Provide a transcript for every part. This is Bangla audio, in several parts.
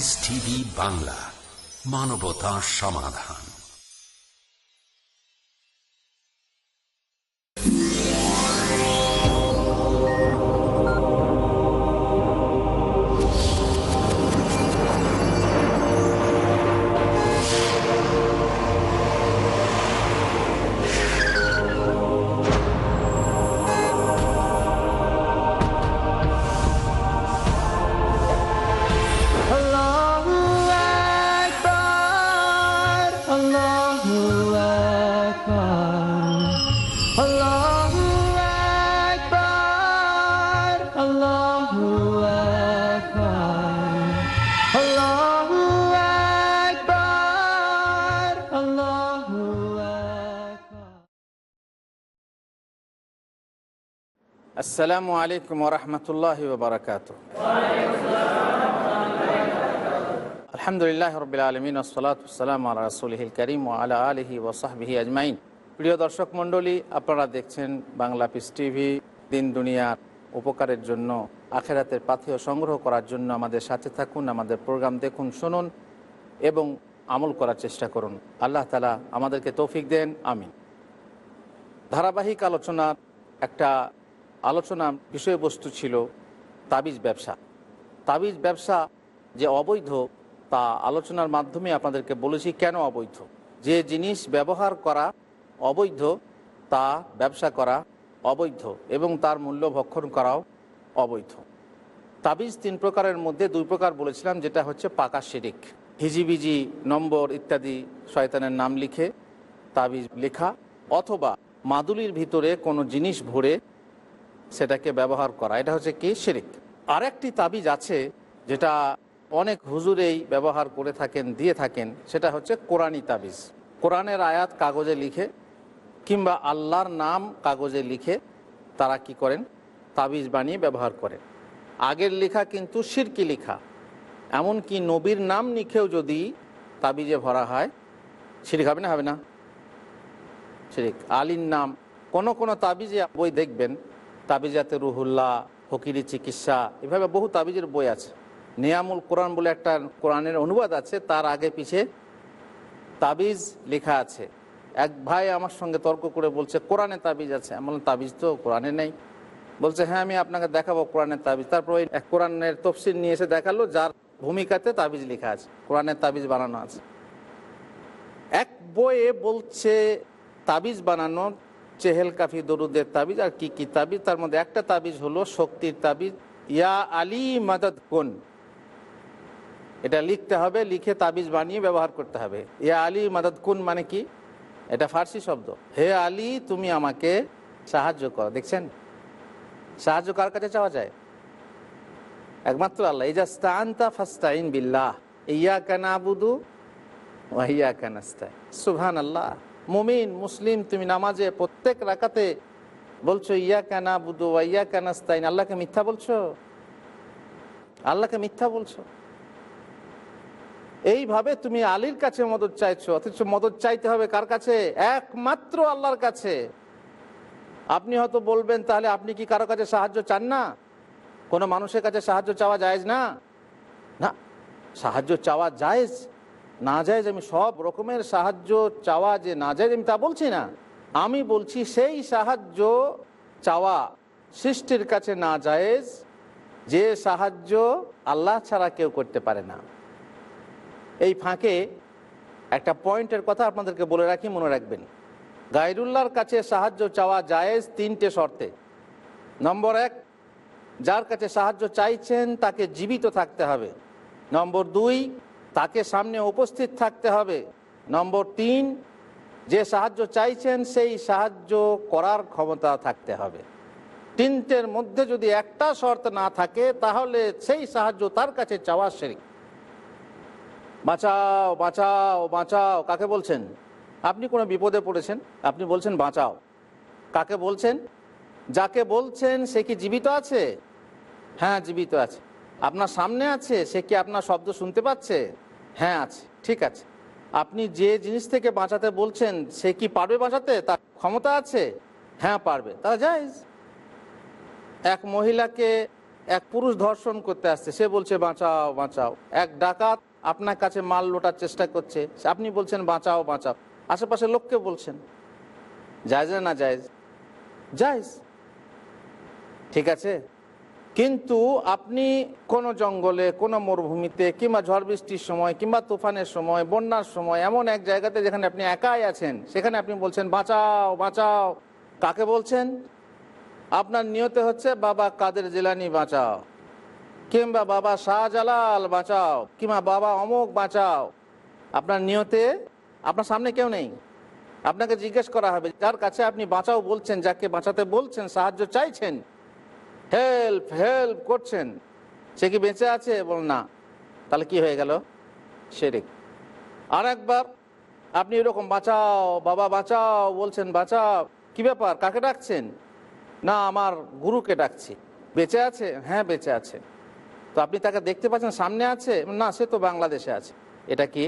পিস টিভি বাংলা, মানবতার সমাধান। আসসালামু আলাইকুম ওয়া রাহমাতুল্লাহি ওয়া বারাকাতুহু। আলহামদুলিল্লাহি রাব্বিল আলামিন ওয়াস সালাতু ওয়াস সালামু আলা রাসূলিহিল কারীম ওয়া আলা আলিহি ওয়া সাহবিহি আজমাইন। প্রিয় দর্শক মণ্ডলী, আপনারা দেখছেন বাংলা পিস টিভি। দিন দুনিয়ার উপকারের জন্য, আখিরাতের পাথেয় সংগ্রহ করার জন্য আমাদের সাথে থাকুন, আমাদের প্রোগ্রাম দেখুন, শুনুন এবং আমল করার চেষ্টা করুন। আল্লাহ তাআলা আমাদেরকে তৌফিক দেন, আমিন। ধারাবাহিক আলোচনার একটা আলোচনা বিষয়বস্তু ছিল তাবিজ ব্যবসা। তাবিজ ব্যবসা যে অবৈধ তা আলোচনার মাধ্যমে আপনাদেরকে বলেছি কেন অবৈধ। যে জিনিস ব্যবহার করা অবৈধ তা ব্যবসা করা অবৈধ এবং তার মূল্য ভক্ষণ করাও অবৈধ। তাবিজ তিন প্রকারের মধ্যে দুই প্রকার বলেছিলাম, যেটা হচ্ছে পাকা শিরিক, হিজিবিজি নম্বর ইত্যাদি শয়তানের নাম লিখে তাবিজ লেখা, অথবা মাদুলির ভিতরে কোনো জিনিস ভরে সেটাকে ব্যবহার করা, এটা হচ্ছে কি শিরিক। আরেকটি তাবিজ আছে যেটা অনেক হুজুরেই ব্যবহার করে থাকেন, দিয়ে থাকেন, সেটা হচ্ছে কোরআনী তাবিজ। কোরআনের আয়াত কাগজে লিখে কিংবা আল্লাহর নাম কাগজে লিখে তারা কি করেন, তাবিজ বানিয়ে ব্যবহার করেন। আগের লেখা কিন্তু শিরকি লেখা, এমনকি নবীর নাম লিখেও যদি তাবিজে ভরা হয় শিরিক হবে না? হবে না? শিরিক। আলীর নাম, কোনো তাবিজে বই দেখবেন, তাবিজাতে রুহুল্লাহ, ফকিরি চিকিৎসা, এভাবে বহু তাবিজের বই আছে। নিয়ামুল কোরআন বলে একটা কোরআনের অনুবাদ আছে, তার আগে পিছে তাবিজ লেখা আছে। এক ভাই আমার সঙ্গে তর্ক করে বলছে কোরআনে তাবিজ আছে। আমি বললাম তাবিজ তো কোরআনে নেই। বলছে হ্যাঁ আমি আপনাকে দেখাবো কোরআনের তাবিজ। তারপর ওই এক কোরআনের তফসির নিয়ে এসে দেখালো যার ভূমিকাতে তাবিজ লেখা আছে, কোরআনের তাবিজ বানানো আছে। এক বইয়ে বলছে তাবিজ বানানো চেহেল কাফি দরুদের তাবিজ আর কি কি তাবিজ, তার মধ্যে একটা তাবিজ হলো শক্তির তাবিজ, ইয়া আলী মাদাদ কুন। এটা লিখতে হবে, লিখে তাবিজ বানিয়ে ব্যবহার করতে হবে। ইয়া আলী মাদাদ কুন মানে কি? এটা ফার্সি শব্দ, হে আলী তুমি আমাকে সাহায্য করো। দেখছেন, সাহায্য কার কাছে চাওয়া যায়? একমাত্র আল্লাহ। ইজাস্তাআনতা ফাস্তাইন বিল্লাহ ইয়াকা নাবুদু ওয়া ইয়াকা নাস্তাইন। সুবহানাল্লাহ। মুমিন মুসলিম তুমি নামাজে প্রত্যেক রাকাতে বলছো ইয়াকা নাবুদু ওয়া ইয়াকা নাস্তাইন। আল্লাহকে মিথ্যা বলছো? আল্লাহকে মিথ্যা বলছো। এইভাবে তুমি আলীর কাছে মদদ চাইছো, অথচ মদদ চাইতে হবে কার কাছে? একমাত্র আল্লাহর কাছে। আপনি হয়তো বলবেন তাহলে আপনি কি কারো কাছে সাহায্য চান না? কোনো মানুষের কাছে সাহায্য চাওয়া জায়েজ না? না, সাহায্য চাওয়া জায়েজ, না জায়েজ আমি সব রকমের সাহায্য চাওয়া যে না জায়েজ আমি তা বলছি না। আমি বলছি সেই সাহায্য চাওয়া সৃষ্টির কাছে না জায়েজ যে সাহায্য আল্লাহ ছাড়া কেউ করতে পারে না। এই ফাঁকে একটা পয়েন্টের কথা আপনাদেরকে বলে রাখি, মনে রাখবেন। গায়রুল্লাহর কাছে সাহায্য চাওয়া জায়েজ তিনটে শর্তে। নম্বর এক, যার কাছে সাহায্য চাইছেন তাকে জীবিত থাকতে হবে। নম্বর দুই, তাকে সামনে উপস্থিত থাকতে হবে। নম্বর তিন, যে সাহায্য চাইছেন সেই সাহায্য করার ক্ষমতা থাকতে হবে। তিনটের মধ্যে যদি একটা শর্ত না থাকে তাহলে সেই সাহায্য তার কাছে চাওয়া শিরক। বাঁচাও বাঁচাও বাঁচাও কাকে বলছেন? আপনি কোনো বিপদে পড়েছেন, আপনি বলছেন বাঁচাও। কাকে বলছেন? যাকে বলছেন সে কি জীবিত আছে? হ্যাঁ জীবিত আছে। আপনার সামনে আছে, সে কি আপনার শব্দ শুনতে পাচ্ছে? হ্যাঁ আছে, ঠিক আছে। আপনি যে জিনিস থেকে বাঁচাতে বলছেন সে কি পারবে বাঁচাতে? তার ক্ষমতা আছে? হ্যাঁ পারবে, তা জায়েজ। এক মহিলাকে এক পুরুষ ধর্ষণ করতে আসছে, সে বলছে বাঁচাও বাঁচাও। এক ডাকাত আপনার কাছে মাল লোটার চেষ্টা করছে, আপনি বলছেন বাঁচাও বাঁচাও। আশেপাশে লোককে বলছেন, জায়েজ না জায়েজ? জায়েজ, ঠিক আছে। কিন্তু আপনি কোনো জঙ্গলে, কোনো মরুভূমিতে, কিংবা ঝড় বৃষ্টির সময়, কিংবা তুফানের সময়, বন্যার সময়, এমন এক জায়গাতে যেখানে আপনি একাই আছেন, সেখানে আপনি বলছেন বাঁচাও বাঁচাও। কাকে বলছেন? আপনার নিয়তে হচ্ছে বাবা কাদের জিলানি বাঁচাও, কিংবা বাবা শাহজালাল বাঁচাও, কিংবা বাবা অমুক বাঁচাও। আপনার নিয়তে, আপনার সামনে কেউ নেই, আপনাকে জিজ্ঞেস করা হবে যার কাছে আপনি বাঁচাও বলছেন, যাকে বাঁচাতে বলছেন, সাহায্য চাইছেন, হেল্প হেল্প করছেন, সে কি বেঁচে আছে? বল না। তাহলে কি হয়ে গেল? শিরক। আর একবার আপনি এরকম বাঁচাও বাবা বাঁচাও বলছেন, বাঁচাও, কি ব্যাপার, কাকে ডাকছেন? না, আমার গুরুকে ডাকছি। বেঁচে আছে? হ্যাঁ বেঁচে আছে। তো আপনি তাকে দেখতে পাচ্ছেন, সামনে আছে? না, সে তো বাংলাদেশে আছে। এটা কি?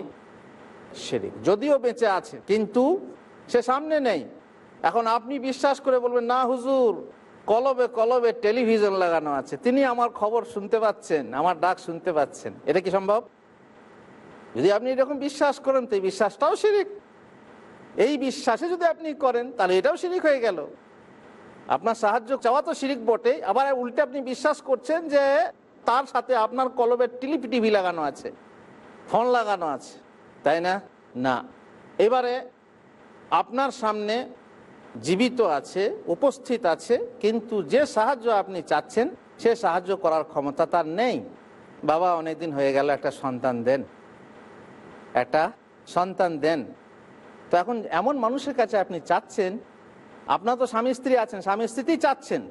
শিরক। যদিও বেঁচে আছে কিন্তু সে সামনে নেই। এখন আপনি বিশ্বাস করে বলবেন, না হুজুর, কলবে কলবে টেলিভিশন লাগানো আছে, তিনি আমার খবর শুনতে পাচ্ছেন, আমার ডাক শুনতে পাচ্ছেন। এটা কি সম্ভব? যদি আপনি এরকম বিশ্বাস করেন তো এই বিশ্বাসটাও শিরক। এই বিশ্বাসে যদি আপনি করেন তাহলে এটাও শিরক হয়ে গেল। আপনার সাহায্য চাওয়া তো শিরক বটে, আবার উল্টে আপনি বিশ্বাস করছেন যে তার সাথে আপনার কলবে টিভি লাগানো আছে, ফোন লাগানো আছে, তাই না? না। এবারে আপনার সামনে জীবিত আছে, উপস্থিত আছে, কিন্তু যে সাহায্য আপনি চাচ্ছেন সে সাহায্য করার ক্ষমতা তার নেই। বাবা অনেকদিন হয়ে গেল, একটা সন্তান দেন, একটা সন্তান দেন। তো এখন এমন মানুষের কাছে আপনি চাচ্ছেন, আপনার তো স্বামী স্ত্রী আছেন, স্বামী স্ত্রীতেই চাচ্ছেন,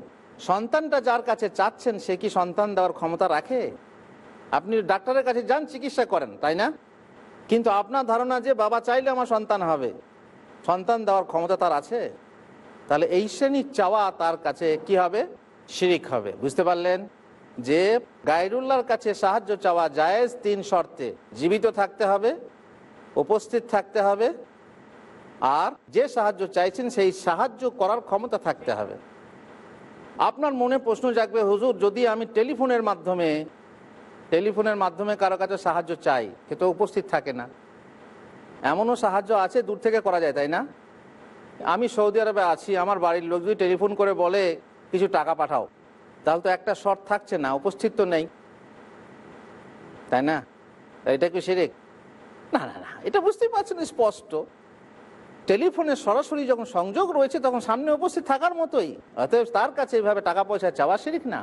সন্তানটা যার কাছে চাচ্ছেন সে কি সন্তান দেওয়ার ক্ষমতা রাখে? আপনি ডাক্তারের কাছে যান, চিকিৎসা করেন, তাই না? কিন্তু আপনার ধারণা যে বাবা চাইলে আমার সন্তান হবে, সন্তান দেওয়ার ক্ষমতা তার আছে? তাহলে এই শ্রেণীর চাওয়া তার কাছে কি হবে? শিরিক হবে। বুঝতে পারলেন যে গায়রুল্লাহর কাছে সাহায্য চাওয়া জায়েজ তিন শর্তে: জীবিত থাকতে হবে, উপস্থিত থাকতে হবে, আর যে সাহায্য চাইছেন সেই সাহায্য করার ক্ষমতা থাকতে হবে। আপনার মনে প্রশ্ন জাগবে, হুজুর যদি আমি টেলিফোনের মাধ্যমে কারো কাছে সাহায্য চাই, সে তো উপস্থিত থাকে না। এমনও সাহায্য আছে দূর থেকে করা যায়, তাই না? আমি সৌদি আরবে আছি, আমার বাড়ির লোক যদি টেলিফোন করে বলে কিছু টাকা পাঠাও, তাহলে তো একটা শর্ত থাকছে না, উপস্থিত তো নেই, তাই না? এটা কি শিরক? না না না, এটা বুঝতেই পারছেন স্পষ্ট। টেলিফোনে সরাসরি যখন সংযোগ রয়েছে তখন সামনে উপস্থিত থাকার মতোই, অতএব তার কাছে এইভাবে টাকা পয়সা চাওয়া শিরক না,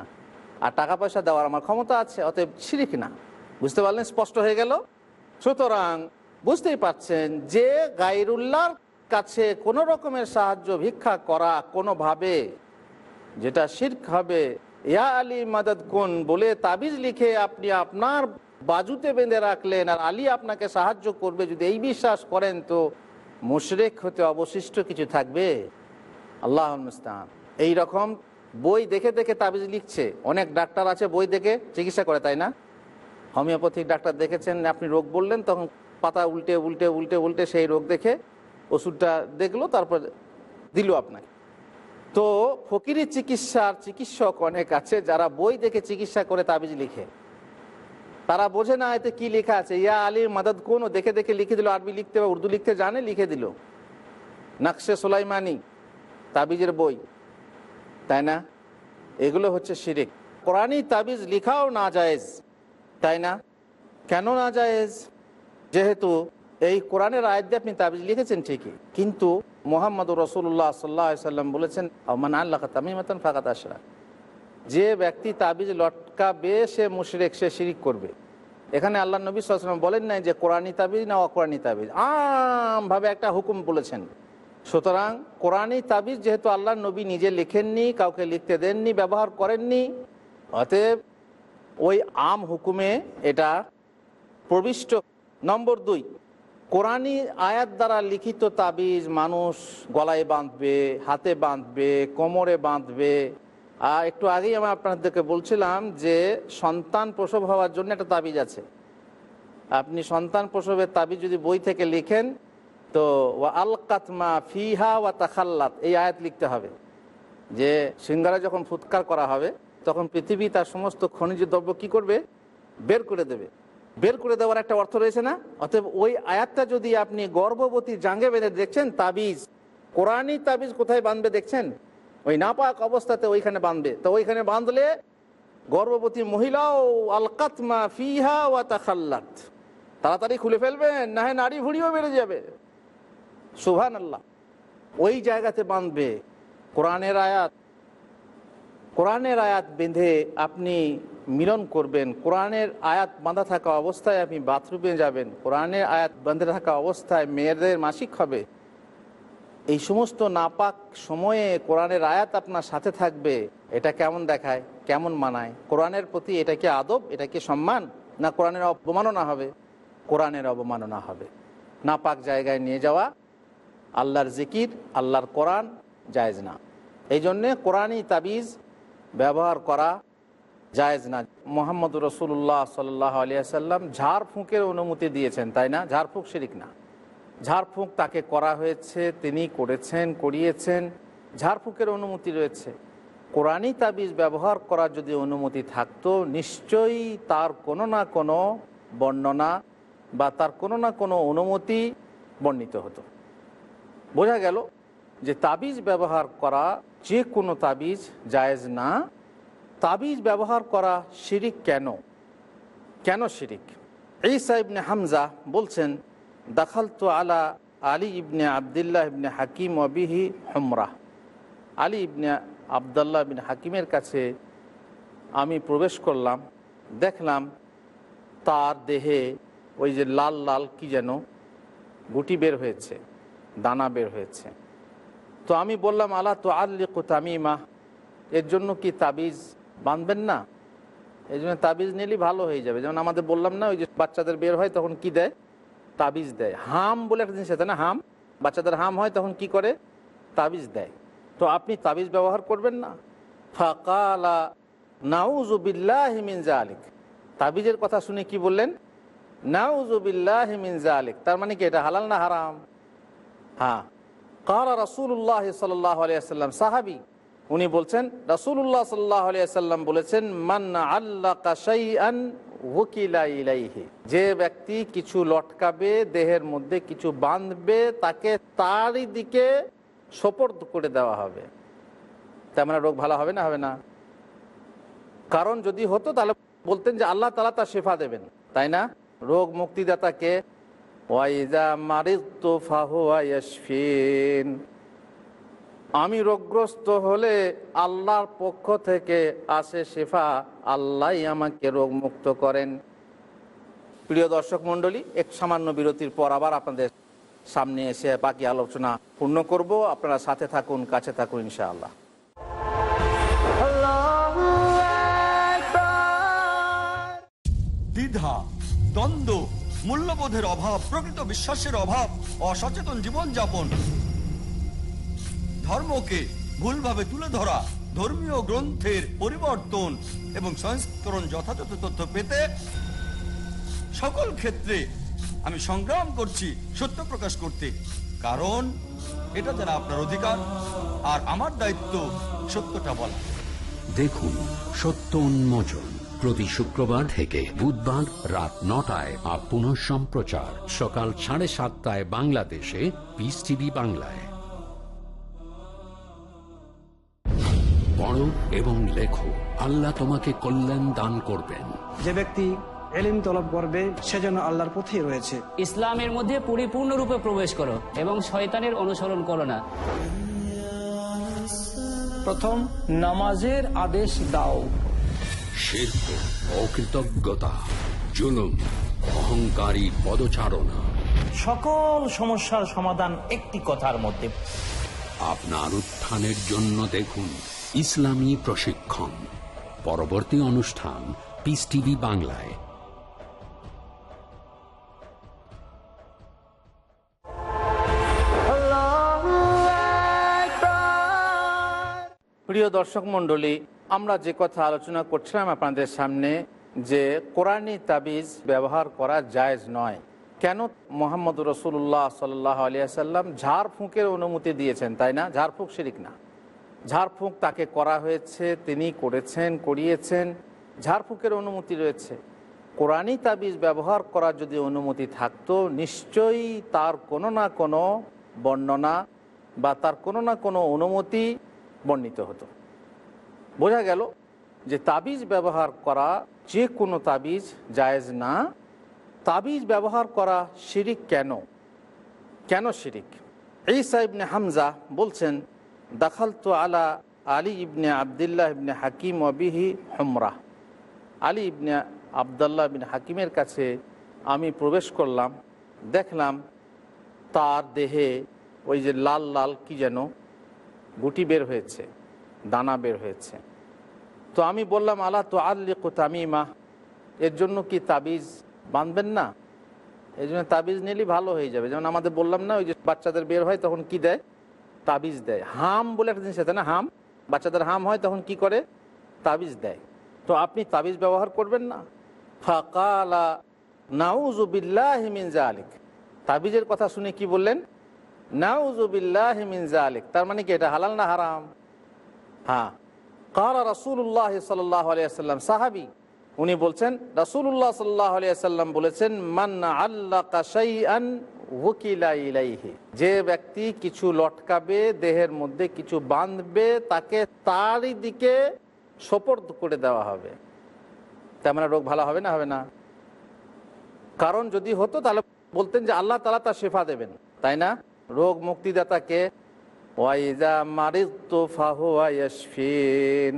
আর টাকা পয়সা দেওয়ার আমার ক্ষমতা আছে, অতএব শিরক না। বুঝতে পারলেন? স্পষ্ট হয়ে গেল। সুতরাং বুঝতেই পাচ্ছেন যে গায়রুল্লাহর কাছে কোনো রকমের সাহায্য ভিক্ষা করা কোনোভাবে যেটা শিরক হবে। ইয়া আলী মাদাদ কুন বলে তাবিজ লিখে আপনি আপনার বাজুতে বেঁধে রাখলেন আর আলী আপনাকে সাহায্য করবে, যদি এই বিশ্বাস করেন তো মুশরিক হতে অবশিষ্ট কিছু থাকবে? আল্লাহ মুস্তাআন। এই রকম বই দেখে দেখে তাবিজ লিখছে, অনেক ডাক্তার আছে বই দেখে চিকিৎসা করে, তাই না? হোমিওপ্যাথিক ডাক্তার দেখেছেন, আপনি রোগ বললেন, তখন পাতা উল্টে উল্টে উল্টে উল্টে সেই রোগ দেখে ওষুধটা দেখলো, তারপর দিল আপনাকে। তো ফকিরি চিকিৎসক অনেক আছে যারা বই দেখে চিকিৎসা করে তাবিজ লিখে। তারা বোঝে না এতে কি লেখা আছে। ইয়া আলীর মাদাদ কোন দেখে দেখে লিখে দিল, আরবি লিখতে বা উর্দু লিখতে জানে, লিখে দিল নকশে সুলাইমানি তাবিজের বই, তাই না? এগুলো হচ্ছে শিরক। কোরআনী তাবিজ লিখাও না জায়েজ, তাই না? কেন না জায়েজ? যেহেতু এই কোরআনের আয়াত দিয়ে আপনি তাবিজ লিখেছেন ঠিকই, কিন্তু মুহাম্মদুর রাসূলুল্লাহ সাল্লাল্লাহু আলাইহি ওয়াসাল্লাম বলেছেন মান আল্লাকা তামিমাতান ফাকাদ আশরাক, যে ব্যক্তি তাবিজ লটকাবে সে মুশরিক, সে শিরিক করবে। এখানে আল্লাহ নবী সাল্লাল্লাহু আলাইহি ওয়াসাল্লাম বলেন নাই যে কোরআনী তাবিজ না অকোরআনী তাবিজ, আমভাবে একটা হুকুম বলেছেন। সুতরাং কোরআনী তাবিজ যেহেতু আল্লাহ নবী নিজে লিখেননি, কাউকে লিখতে দেননি, ব্যবহার করেননি, অতএব ওই আম হুকুমে এটা প্রবিষ্ট। নম্বর 2, কোরআনী আয়াত দ্বারা লিখিত তাবিজ মানুষ গলায় বাঁধবে, হাতে বাঁধবে, কোমরে বাঁধবে। আর একটু আগেই আমি আপনাদেরকে বলছিলাম যে সন্তান প্রসব হওয়ার জন্য একটা তাবিজ আছে। আপনি সন্তান প্রসবের তাবিজ যদি বই থেকে লিখেন তো ওয়া আলকাতমা ফিহা ওয়া তাখাল্লাত, এই আয়াত লিখতে হবে যে সিঙ্গারা যখন ফুৎকার করা হবে তখন পৃথিবী তার সমস্ত খনিজ দ্রব্য কি করবে? বের করে দেবে। বের করে দেওয়ার একটা অর্থ রয়েছে না? অতএব ওই আয়াতটা যদি আপনি গর্ভবতী জাঙ্গে বেঁধে দেখছেন, তাবিজ, কোরআনই তাবিজ কোথায় বাঁধবে দেখছেন? ওই নাপাক অবস্থাতে ওইখানে বাঁধবে। তো ওইখানে বাঁধলে গর্ভবতী মহিলাও আলকাতমা ফিহা ওয়া তাখাল্লাত, তাড়াতাড়ি খুলে ফেলবেন, না হয় নারী ভুঁড়িও বেড়ে যাবে। সুবহানাল্লাহ। ওই জায়গাতে বাঁধবে। কোরআনের আয়াত বেঁধে আপনি মিলন করবেন, কোরআনের আয়াত বাঁধা থাকা অবস্থায় আপনি বাথরুমে যাবেন, কোরআনের আয়াত বাঁধে থাকা অবস্থায় মেয়েদের মাসিক হবে, এই সমস্ত নাপাক সময়ে কোরআনের আয়াত আপনার সাথে থাকবে। এটা কেমন দেখায়, কেমন মানায়? কোরআনের প্রতি এটা কি আদব, এটা কি সম্মান, না কোরআনের অবমাননা হবে? কোরআনের অবমাননা হবে। নাপাক জায়গায় নিয়ে যাওয়া, আল্লাহর জিকির, আল্লাহর কোরআন জায়েজ না। এই জন্যে কোরআনই তাবিজ ব্যবহার করা জায়েজ না। মুহাম্মদ রাসূলুল্লাহ সাল্লাল্লাহু আলাইহি ওয়াসাল্লাম ঝাড়ফুঁকের অনুমতি দিয়েছেন, তাই না? ঝাড়ফুঁক শিরক না। ঝাড়ফুঁক তাকে করা হয়েছে, তিনি করেছেন, করিয়েছেন, ঝাড়ফুঁকের অনুমতি রয়েছে। কোরআনই তাবিজ ব্যবহার করার যদি অনুমতি থাকতো, নিশ্চয়ই তার কোনো না কোনো বর্ণনা বা তার কোনো না কোনো অনুমতি বর্ণিত হতো। বোঝা গেল যে তাবিজ ব্যবহার করা, যে কোনো তাবিজ জায়েজ না। তাবিজ ব্যবহার করা শিরিক কেন? কেন শিরিক? ঈসা ইবনে হামজা বলছেন, দাখালতু আলা আলী ইবনে আবদুল্লাহ ইবনে হাকিম ওয়া বিহি হুমরাহ। আলী ইবনে আবদুল্লাহ ইবনে হাকিমের কাছে আমি প্রবেশ করলাম, দেখলাম তার দেহে ওই যে লাল লাল কি যেন গুটি বের হয়েছে, দানা বের হয়েছে। তো আমি বললাম, আলা তো আল্লিকু তামিমা, এর জন্য কি তাবিজ বাঁধবেন না? এই জন্য তাবিজ নিলেই ভালো হয়ে যাবে। যেমন আমাদের বললাম না, ওই যে বাচ্চাদের বের হয় তখন কি দেয়? তাবিজ দেয়। হাম বলে একটা জিনিস আছে না, হাম, বাচ্চাদের হাম হয় তখন কি করে? তাবিজ দেয়। তো আপনি তাবিজ ব্যবহার করবেন না? ফাকালা নাউযু বিল্লাহি মিন যালিক। তাবিজের কথা শুনে কি বললেন? নাউযু বিল্লাহি মিন যালিক। তার মানে কি এটা হালাল না হারাম? হ্যাঁ। ক্বালা রাসূলুল্লাহ সাল্লাল্লাহু আলাইহি ওয়াসাল্লাম, সাহাবী, উনি বলছেন রাসূলুল্লাহ সাল্লাল্লাহু আলাইহি ওয়াসাল্লাম বলেছেন, মান আল্লাকা শাইআন ওয়াকিলা ইলাইহি, যে ব্যক্তি কিছু লটকাবে, দেহের মধ্যে কিছু বাঁধবে, তাকে তারই দিকে সোপর্দ করে দেওয়া হবে। তার মানে রোগ ভালো হবে না? হবে না। কারণ যদি হতো তাহলে বলতেন যে আল্লাহ তাআলা তার শিফা দেবেন, তাই না? রোগ মুক্তিদাতাকে, ওয়াইজা মারিদতু ফাহুয়া ইয়াশফিন, আমি রোগগ্রস্ত হলে আল্লাহর পক্ষ থেকে আসে শিফা, আল্লাহই আমাকে রোগ মুক্ত করেন। প্রিয় দর্শক মণ্ডলী, এক সামান্য বিরতির পর আবার আপনাদের সামনে এসে বাকি আলোচনা পূর্ণ করব। আপনারা সাথে থাকুন, কাছে থাকুন ইনশাআল্লাহ। দ্বিধা, দ্বন্দ্ব, মূল্যবোধের অভাব, প্রকৃত বিশ্বাসের অভাব, অসচেতন জীবনযাপন, ধর্মকে ভুলভাবে তুলে ধরা, ধর্মীয় গ্রন্থের পরিবর্তন এবং সংস্করণ যথাযথ তথ্য পেতে সকল ক্ষেত্রে আমি সংগ্রাম করছি সত্য প্রকাশ করতে, কারণ এটা যারা আপনার অধিকার আর আমার দায়িত্ব সত্যটা বলা। দেখুন সত্য উন্মোচন প্রতি শুক্রবার থেকে বুধবার রাত 9টায় আর পুনঃ সম্প্রচার সকাল 7:30 বাংলাদেশে পিস টিভি বাংলায়। পড়ো এবং লেখো, আল্লাহ তোমাকে কল্যাণ দান করবেন। যে ব্যক্তি ইলম তলব করবে সে যেন আল্লাহর পথেই রয়েছে। ইসলামের মধ্যে পরিপূর্ণরূপে প্রবেশ করো এবং শয়তানের অনুসরণ করো না। প্রথম নামাজের আদেশ দাও। শিরক, অকৃতজ্ঞতা, জুলুম, অহংকারী পদচারণা, সকল সমস্যার সমাধান একটি কথার মধ্যে। আপনার উত্থানের জন্য দেখুন ইসলামী প্রশিক্ষণ। পরবর্তী অনুষ্ঠান পিস টিভি বাংলায়। প্রিয় দর্শক মণ্ডলী, আমরা যে কথা আলোচনা করছিলাম আপনাদের সামনে, যে কোরআনী তাবিজ ব্যবহার করা জায়েজ নয়। কেন? মুহাম্মদ রাসূলুল্লাহ সাল্লাল্লাহু আলাইহি ওয়াসাল্লাম ঝাড়ফুঁকের অনুমতি দিয়েছেন, তাই না? ঝাড়ফুঁক শিরক না। ঝাড়ফুঁক তাকে করা হয়েছে, তিনি করেছেন, করিয়েছেন, ঝাড়ফুঁকের অনুমতি রয়েছে। কোরআনী তাবিজ ব্যবহার করার যদি অনুমতি থাকতো, নিশ্চয়ই তার কোনো না কোনো বর্ণনা বা তার কোনো না কোনো অনুমতি বর্ণিত হতো। বোঝা গেল যে তাবিজ ব্যবহার করা, যে কোনো তাবিজ জায়েজ না। তাবিজ ব্যবহার করা শিরিক কেন? কেন শিরিক? ঈসা ইবনে হামজা বলছেন, দাখালতু আলা আলী ইবনে আবদুল্লাহ ইবনে হাকিম ওয়াবিহি হুমরা। আলী ইবনে আবদুল্লাহ বিন হাকিমের কাছে আমি প্রবেশ করলাম, দেখলাম তার দেহে ওই যে লাল লাল কি যেন গুটি বের হয়েছে, দানা বের হয়েছে। তো আমি বললাম, আলা তো আল্লিকু তামিমা, এর জন্য কি তাবিজ বাঁধবেন না? এই জন্য তাবিজ নিলেই ভালো হয়ে যাবে। যেমন আমাদের বললাম না, ওই যে বাচ্চাদের বের হয় তখন কি দেয়? তাবিজ দেয়। হাম বলে একটা জিনিস আছে না, হাম, বাচ্চাদের হাম হয় তখন কি করে? তাবিজ দেয়। তো আপনি তাবিজ ব্যবহার করবেন না? ফাকালা নাউযু বিল্লাহি মিন যালিক। তাবিজের কথা শুনে কি বললেন? নাউযু বিল্লাহি মিন যালিক। তার মানে কি এটা হালাল না হারাম? হ্যাঁ। ক্বালা রাসূলুল্লাহ সাল্লাল্লাহু আলাইহি ওয়াসাল্লাম, সাহাবী উনি বলছেন, রাসূলুল্লাহ সাল্লাল্লাহু আলাইহি ওয়াসাল্লাম বলেছেন, মান আল্লাকা শাইআন ওয়াকিলা ইলাইহি, যে ব্যক্তি কিছু লটকাবে, দেহের মধ্যে কিছু বাঁধবে, তাকে তারই দিকে সোপর্দ করে দেওয়া হবে। তার মানে রোগ ভালো হবে না? হবে না। কারণ যদি হতো তাহলে বলতেন যে আল্লাহ তাআলা তার শিফা দেবেন, তাই না? রোগ মুক্তিদাতাকে, ওয়াইজা মারিদতু ফাহুয়া ইয়াশফিন,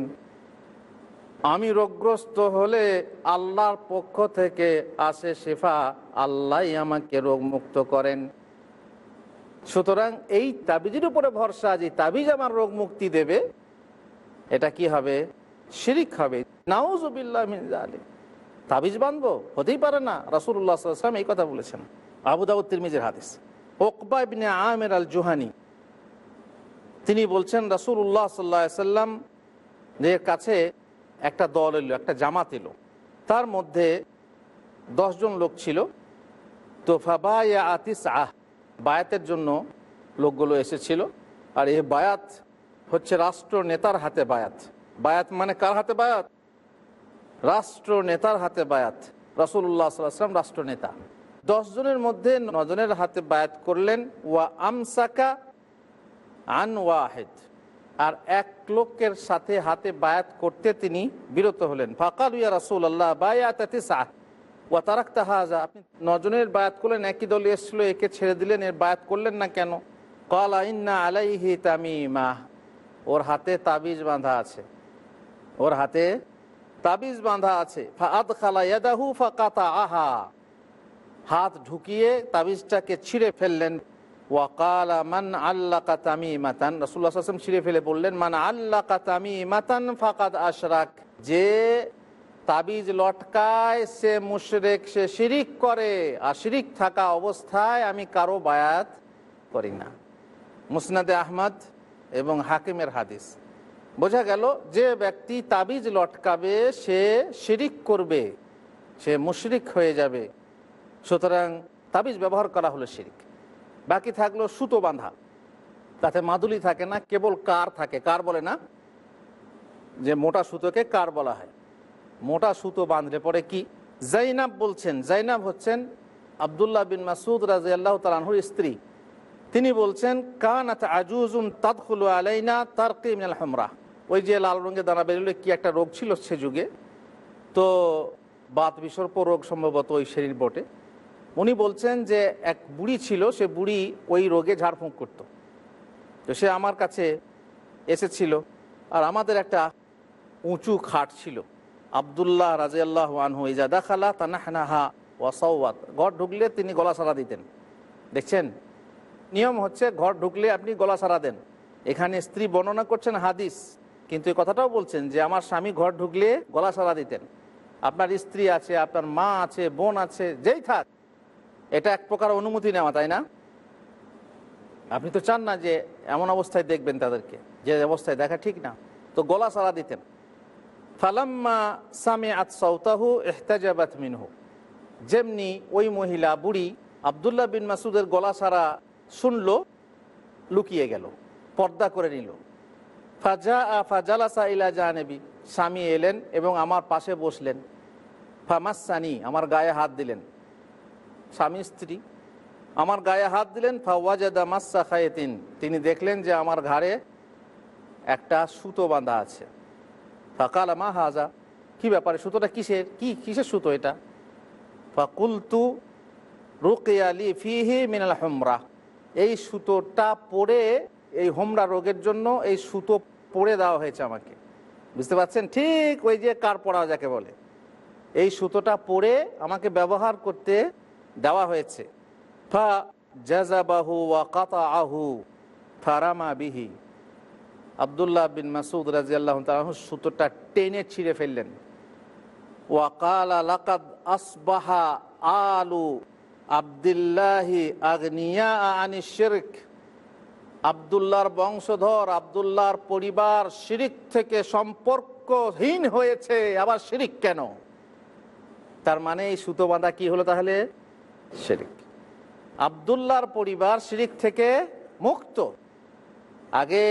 আমি রোগগ্রস্ত হলে আল্লাহর পক্ষ থেকে আসে শিফা, আল্লাহই আমাকে রোগ মুক্ত করেন। সুতরাং এই তাবিজের উপরে ভরসা, যে তাবিজ আমার রোগ মুক্তি দেবে, এটা কি হবে? শিরিক হবে। নাউযুবিল্লাহি মিন যালিক। তাবিজ বাঁধবো? হতেই পারে না। রাসূলুল্লাহ সাল্লাল্লাহু আলাইহি ওয়াসাল্লাম এই কথা বলেছেন। আবু দাউদ তিরমিজির হাদিস। উকবা ইবনে আমির আল জুহানি তিনি বলছেন, রাসূলুল্লাহ সাল্লাল্লাহু আলাইহি ওয়াসাল্লাম এর কাছে একটা দল এলো, একটা জামাত এলো, তার মধ্যে 10 জন লোক ছিল। তো ফাবায়া তিসআ, বায়াতের জন্য লোকগুলো এসেছিল। আর এই বায়াত হচ্ছে রাষ্ট্র নেতার হাতে বায়াত। বায়াত মানে কার হাতে বায়াত? রাষ্ট্র নেতার হাতে বায়াত। রাসূলুল্লাহ সাল্লাল্লাহু আলাইহি ওয়াসাল্লাম রাষ্ট্র নেতা। 10 জনের মধ্যে 9 জনের হাতে বায়াত করলেন। ওয়া আমসাকা আন ওয়াহিদ, আর এক লোকের সাথে হাতে বায়াত করতে তিনি বিরত হলেন। ফাকালু ইয়া রাসূলুল্লাহ বায়াতা তিসআ ওয়া তারাকতা হাযা, আপনি 9 জনের বায়াত করলেন, একই দল এসেছিল, একে ছেড়ে দিলেন, এর বায়াত করলেন না কেন? ক্বালা ইন্না আলাইহি তামিমা, ওর হাতে তাবিজ বাঁধা আছে, ওর হাতে তাবিজ বাঁধা আছে। ফাআদখালা ইয়াদাহু ফাকাতাআহা, হাত ঢুকিয়ে তাবিজটাকে ছিঁড়ে ফেললেন। ওয়াকালা মান আল্লাকা তামিমাতান, রাসূলুল্লাহ সাল্লাল্লাহু আলাইহি ওয়াসাল্লাম ছিঁড়ে ফেলে বললেন, মান আল্লাকা তামিমাতান ফাকাদ আশরাক, যে তাবিজ লটকায় সে মুশরিক, সে শিরিক করে। আর শিরিক থাকা অবস্থায় আমি কারো বায়াত করি না। মুসনাদে আহমদ এবং হাকিমের হাদিস। বোঝা গেল যে ব্যক্তি তাবিজ লটকাবে সে শিরিক করবে, সে মুশরিক হয়ে যাবে। সুতরাং তাবিজ ব্যবহার করা হলো শিরিক। বাকি থাকলো সুতো বাঁধা, তাতে মাদুলি থাকে না, কেবল কার থাকে। কার বলে না, যে মোটা সুতোকে কার বলা হয়। মোটা সুতো বাঁধলে পরে কি? জাইনাব বলছেন, জাইনাব হচ্ছেন আব্দুল্লাহ বিন মাসউদ রাদিয়াল্লাহু তাআলা আনহুর স্ত্রী। তিনি বলছেন, কানাত আজুজুন তাদখুলু আলাইনা তারকি মিনাল হুমরা, ওই যে লাল রঙের দানা বেরোলে কি একটা রোগ ছিল সে যুগে, তো বাত বিসর্প রোগ সম্ভবত ওই শরীর বটে। উনি বলছেন যে এক বুড়ি ছিল, সে বুড়ি ওই রোগে ঝাড়ফুঁক করত। তো সে আমার কাছে এসেছিল, আর আমাদের একটা উঁচু খাট ছিল। আব্দুল্লাহ রাদিয়াল্লাহু আনহু ইজা দাখালা তানাহনাহা ওয়া সাওয়াত, ঘর ঢুকলে তিনি গলা সারা দিতেন। দেখছেন, নিয়ম হচ্ছে ঘর ঢুকলে আপনি গলা সারা দেন। এখানে স্ত্রী বর্ণনা করছেন হাদিস, কিন্তু এই কথাটাও বলছেন যে আমার স্বামী ঘর ঢুকলে গলা সারা দিতেন। আপনার স্ত্রী আছে, আপনার মা আছে, বোন আছে, যেই থাক, এটা এক প্রকার অনুমতি নেওয়া, তাই না? আপনি তো চান না যে এমন অবস্থায় দেখবেন তাদেরকে, যে অবস্থায় দেখা ঠিক না। তো গলা সারা দিতেন। ফালাম্মা সামিআত সাওতাহু ইহতাজাবাত মিনহু, যেমনি ওই মহিলা বুড়ি আব্দুল্লাহ বিন মাসউদের গলা সারা শুনলো, লুকিয়ে গেল, পর্দা করে নিল। ফাজালাসা ইলা জানেবি, স্বামী এলেন এবং আমার পাশে বসলেন। ফামাসানি, আমার গায়ে হাত দিলেন। স্বামী স্ত্রী আমার গায়ে হাত দিলেন। ফাওয়াজাদা মাসসা খায়তিন, তিনি দেখলেন যে আমার ঘাড়ে একটা সুতো বাঁধা আছে। ফাকালা মা হাজা, কি ব্যাপারে, সুতোটা কিসের সুতো এটা? ফাকুলতু রুকিয়া লি ফিহি মিনাল হুমরা, এই সুতোটা পরে, এই হোমরা রোগের জন্য এই সুতো পরে দেওয়া হয়েছে আমাকে। বুঝতে পারছেন? ঠিক ওই যে কার পড়া যাকে বলে, এই সুতোটা পরে আমাকে ব্যবহার করতে দেওয়া হয়েছে। ফা জাযাবাহু ওয়া কাতাআহু ফারামা বিহি, আব্দুল্লাহ বিন মাসউদ রাদিয়াল্লাহু তাআলা সুতোটা টেনে ছিঁড়ে ফেললেন। ওয়া ক্বালা লাকাদ আসবাহা আলু আব্দুল্লাহি আগনিয়া আনিশ শিরক, আব্দুল্লাহর বংশধর, আব্দুল্লাহর পরিবার শিরিক থেকে সম্পর্কহীন হয়েছে। আবার শিরিক কেন? তার মানে এই সুতো বাঁধা কি হলো তাহলে? শিরিক। আব্দুল্লাহর পরিবার শিরিক থেকে মুক্ত। আগে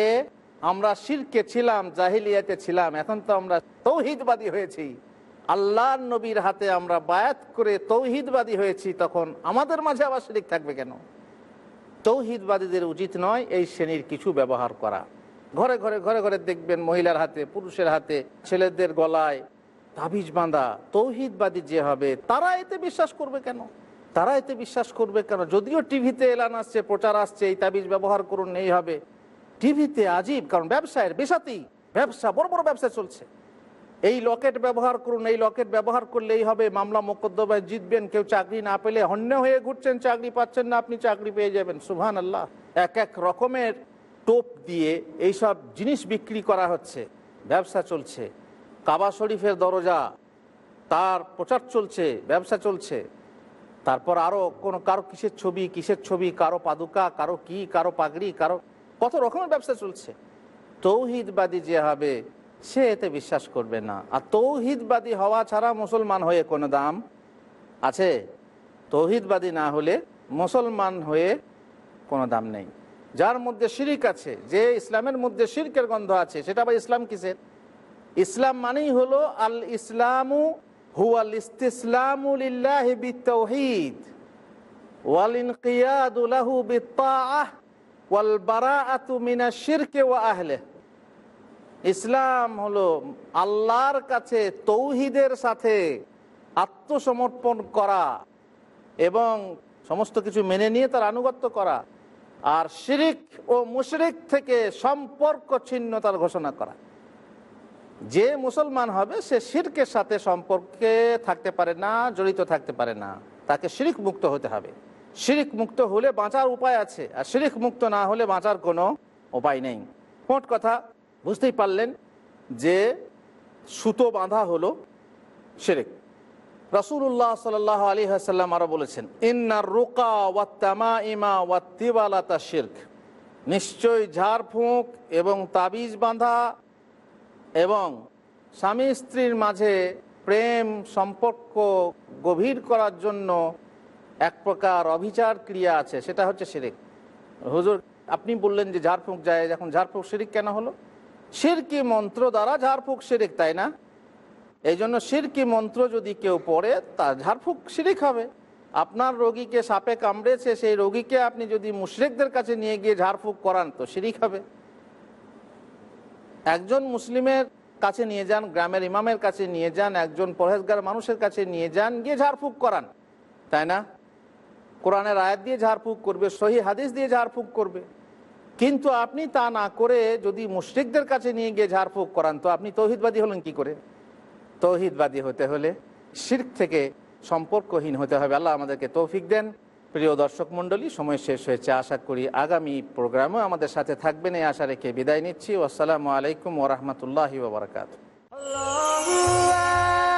আমরা শিরকে ছিলাম, জাহিলিয়াতে ছিলাম, এখন তো আমরা তৌহিদবাদী হয়েছি। আল্লাহর নবীর হাতে আমরা বায়াত করে তৌহিদবাদী হয়েছি, তখন আমাদের মাঝে আবার শিরিক থাকবে কেন? তৌহিদবাদীদের উচিত নয় এই শ্রেণীর কিছু ব্যবহার করা। ঘরে ঘরে ঘরে ঘরে দেখবেন মহিলার হাতে, পুরুষের হাতে, ছেলেদের গলায় তাবিজ বাঁধা। তৌহিদবাদী যে হবে তারা এতে বিশ্বাস করবে কেন? তারা এতে বিশ্বাস করবে কেন? যদিও টিভিতে এলান আসছে, প্রচার আসছে, এই তাবিজ ব্যবহার করুন, এই হবে। টিভিতে আজীব, কারণ ব্যবসায়ের বেসাতি ব্যবসা, বড় বড় ব্যবসা চলছে। এই লকেট ব্যবহার করুন, এই লকেট ব্যবহার করলেই হবে, মামলা মোকদ্দমায় জিতবেন, কেউ চাকরি না পেলে হন্য হয়ে ঘুরছেন, চাকরি পাচ্ছেন না, আপনি চাকরি পেয়ে যাবেন। সুবহানাল্লাহ। এক এক রকমের টোপ দিয়ে এইসব জিনিস বিক্রি করা হচ্ছে, ব্যবসা চলছে। কাবা শরীফের দরজা, তার প্রচার চলছে, ব্যবসা চলছে। তারপর আরও কারো কিসের ছবি, কারো পাদুকা, কারো কি, কারো পাগড়ি, কারো কত রকমের ব্যবসা চলছে। তৌহিদবাদী যে হবে সে এতে বিশ্বাস করবে না। আর তৌহিদবাদী হওয়া ছাড়া মুসলমান হয়ে কোনো দাম আছে? তৌহিদবাদী না হলে মুসলমান হয়ে কোনো দাম নেই। যার মধ্যে শিরিক আছে, যে ইসলামের মধ্যে শিরকের গন্ধ আছে, সেটা আবার ইসলাম কিসের? ইসলাম মানেই হলো আল ইসলামু হুয়াল ইস্তিসলামু লিল্লাহি বিত্তাওহীদ ওয়াল ইনকিয়াদু লাহু বিত্তাআহ ওয়াল বারাআতু মিনাশ শিরকি ওয়া আহলিহি। ইসলাম হলো আল্লাহর কাছে তৌহিদের সাথে আত্মসমর্পণ করা এবং সমস্ত কিছু মেনে নিয়ে তার আনুগত্য করা, আর শিরিক ও মুশরিক থেকে সম্পর্ক ছিন্নতার ঘোষণা করা। যে মুসলমান হবে সে শিরকের সাথে সম্পর্কে থাকতে পারে না, জড়িত থাকতে পারে না, তাকে শিরিক মুক্ত হতে হবে। শিরিক মুক্ত হলে বাঁচার উপায় আছে, আর শিরিক মুক্ত না হলে বাঁচার কোনো উপায় নেই। মোট কথা বুঝতেই পারলেন যে সুতো বাঁধা হলো শিরক। রাসূলুল্লাহ সাল্লাল্লাহু আলাইহি ওয়াসাল্লাম আরো বলেছেন, ইন্নার রুকা ওয়াত তামাইমা ওয়াত তিবালাতা শিরক, নিশ্চয় ঝাড়ফুঁক এবং তাবিজ বাঁধা এবং স্বামী স্ত্রীর মাঝে প্রেম সম্পর্ক গভীর করার জন্য এক প্রকার অভিচার ক্রিয়া আছে, সেটা হচ্ছে শিরক। হুজুর আপনি বললেন যে ঝাড়ফুঁক যায়, এখন ঝাড়ফুঁক শিরক কেন হলো? শিরকি মন্ত্র দ্বারা ঝাড়ফুঁক শিরক, তাই না? এই জন্য শিরকি মন্ত্র যদি কেউ পড়ে তার ঝাড়ফুঁক শিরক হবে। আপনার রোগীকে সাপে কামড়েছে, সেই রোগীকে আপনি যদি মুশরিকদের কাছে নিয়ে গিয়ে ঝাড়ফুঁক করান তো শিরক হবে। একজন মুসলিমের কাছে নিয়ে যান, গ্রামের ইমামের কাছে নিয়ে যান, একজন পরহেজগার মানুষের কাছে নিয়ে যান, গিয়ে ঝাড়ফুঁক করান, তাই না? কোরআনের আয়াত দিয়ে ঝাড়ফুঁক করবে, সহিহ হাদিস দিয়ে ঝাড়ফুঁক করবে। কিন্তু আপনি তা না করে যদি মুশরিকদের কাছে নিয়ে গিয়ে ঝাড়ফুঁক করান তো আপনি তৌহিদবাদী হলেন কি করে? তৌহিদবাদী হতে হলে শিরক থেকে সম্পর্কহীন হতে হবে। আল্লাহ আমাদেরকে তৌফিক দেন। প্রিয় দর্শক মণ্ডলী, সময় শেষ হয়েছে। আশা করি আগামী প্রোগ্রামে আমাদের সাথে থাকবেন, এই আশা রেখে বিদায় নিচ্ছি। আসসালামু আলাইকুম ওয়া রাহমাতুল্লাহি ওয়া বারাকাতুহু। আল্লাহু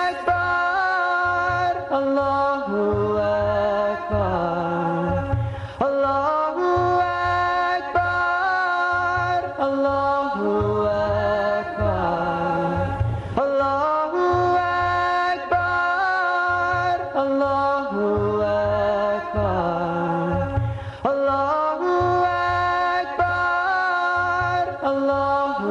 আকবার, আল্লাহু আকবার, আল্লাহু আকবার, আল্লাহু আকবার, আল্লাহু আকবার, আল্লাহু আকবার, আল্লাহু আকবার, আল্লাহু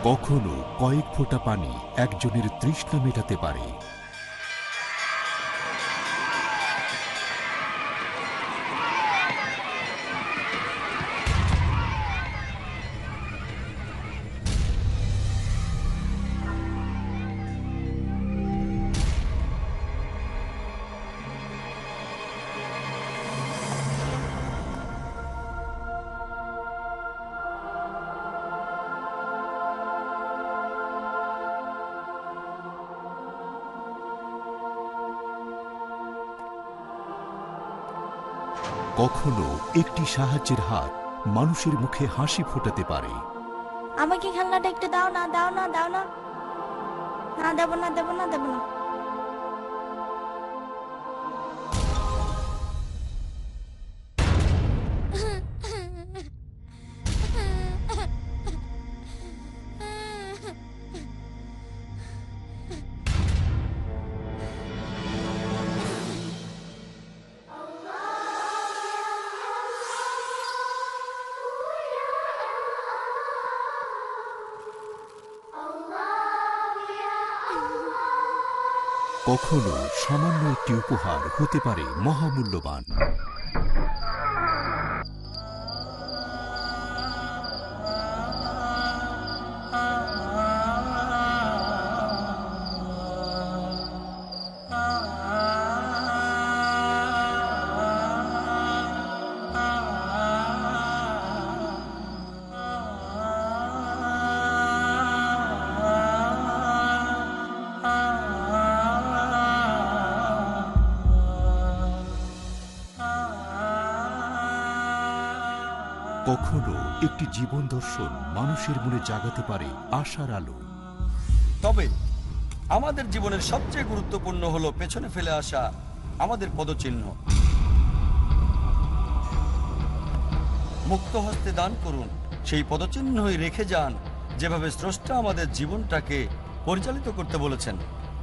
কখনো কয়েক ফোঁটা পানি একজনের তৃষ্ণা মেটাতে পারে। কখনো একটি সাহায্যের হাত মানুষের মুখে হাসি ফোটাতে পারে। আমাকে খেলনাটা একটু দাও না, দাও না, দাও না। না, দেবো না, দেবো না, দেবো না। কখনো সামান্য একটি উপহার হতে পারে মহামূল্যবান। কখনো একটি জীবন দর্শন মানুষের মনে জাগাতে পারে আশার আলো। তবে আমাদের জীবনের সবচেয়ে গুরুত্বপূর্ণ হলো পেছনে ফেলে আসা আমাদের পদচিহ্ন। মুক্ত হস্তে দান করুন, সেই পদচিহ্নই রেখে যান যেভাবে স্রষ্টা আমাদের জীবনটাকে পরিচালিত করতে বলেছেন।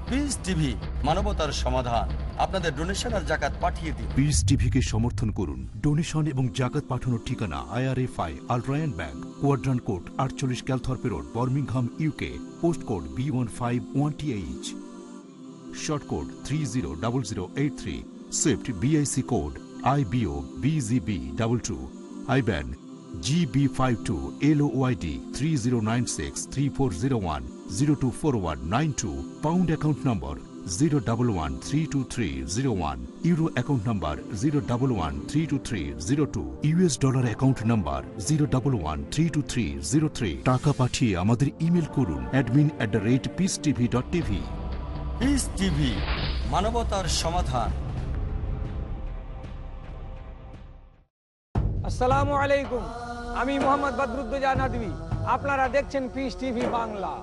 পিস টিভি, মানবতার সমাধান। আপনাদের ডোনেশন আর জাকাত পাঠিয়ে দিন। পিস টিভিকে সমর্থন করুন। ডোনেশন এবং জাকাত পাঠানোর ঠিকানা IRFI Al Rayan bank, quadrant code 48 Calthorpe road, Birmingham, UK। Post code B151TH, short code 300083, Swift BIC code IBO BGB22, IBAN GB52 LOYD 30963401 024192, pound account number 011323001, euro account number 011323002, US dollar account number 011323003। টাকা পাঠিয়ে আমাদের ইমেল করুন admin@peacetv.tv। পিস টিভি, মানবতার সমাধান। আসসালামু আলাইকুম, আমি মোহাম্মদ বদরুদ্দোজা নদভী। আপনারা দেখছেন পিস টিভি বাংলা।